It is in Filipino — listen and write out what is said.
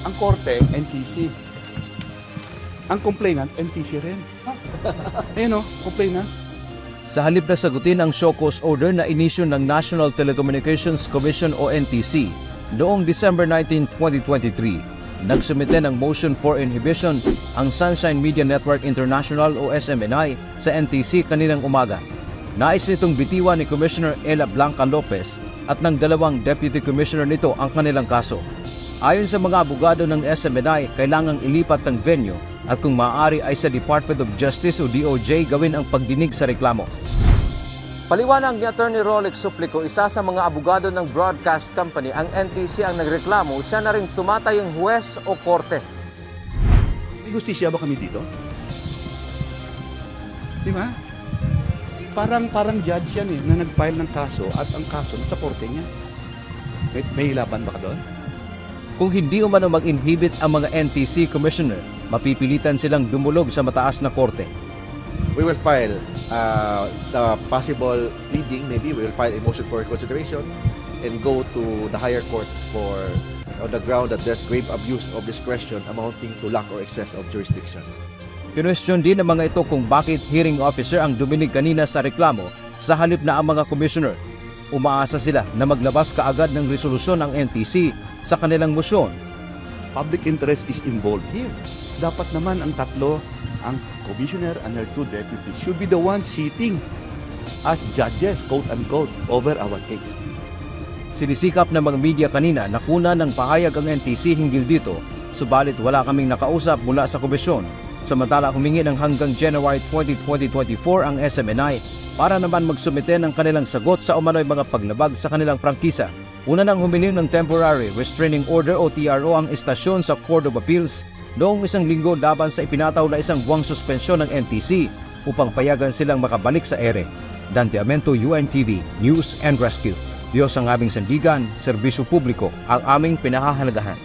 Ang korte, NTC. Ang complainant, NTC rin. Ayun o, complainant. Sa halip na sagutin ang show cause order na inisyu ng National Telecommunications Commission o NTC noong December 19, 2023, nagsumite ng motion for inhibition ang Sunshine Media Network International o SMNI sa NTC kaninang umaga. Nais nitong bitiwan ni Commissioner Ella Blanca Lopez at ng dalawang Deputy Commissioner nito ang kanilang kaso. Ayon sa mga abogado ng SMNI, kailangang ilipat ng venue at kung maaari ay sa Department of Justice o DOJ gawin ang pagdinig sa reklamo. Paliwanag ni Attorney Rolex Suplico, isa sa mga abogado ng broadcast company, ang NTC ang nagreklamo, siya na rin tumatayong huwes o korte. May justisya ba kami dito? Di ba? Parang judge yan na nag-file ng kaso at ang kaso sa korte niya. May laban ba ka doon? Kung hindi umano mag-inhibit ang mga NTC commissioner, mapipilitan silang dumulog sa mataas na korte. We will file the possible pleading, maybe we will file a motion for reconsideration and go to the higher court for on the ground that there's grave abuse of discretion amounting to lack or excess of jurisdiction. Kinwestiyon din ng mga ito kung bakit hearing officer ang duminig kanina sa reklamo sa halip na ang mga commissioner. Umaasa sila na maglabas kaagad ng resolusyon ang NTC sa kanilang motion. Public interest is involved here. Dapat naman ang tatlo, ang commissioner and her two deputies, should be the ones sitting as judges, quote-unquote, over our case. Sinisikap ng mga media kanina na kunan ng pahayag ang NTC hinggil dito, subalit wala kaming nakausap mula sa komisyon. Samantala humingi ng hanggang January 20, 2024 ang SMNI para naman magsumite ng kanilang sagot sa umano'y mga paglabag sa kanilang prangkisa. Una nang humiling ng Temporary Restraining Order o TRO ang istasyon sa Court of Appeals noong isang linggo laban sa ipinataw na isang buwang suspensyon ng NTC upang payagan silang makabalik sa ere. Dante Amento, UNTV, News and Rescue. Diyos ang aming sandigan, serbisyo publiko ang aming pinahahalagahan.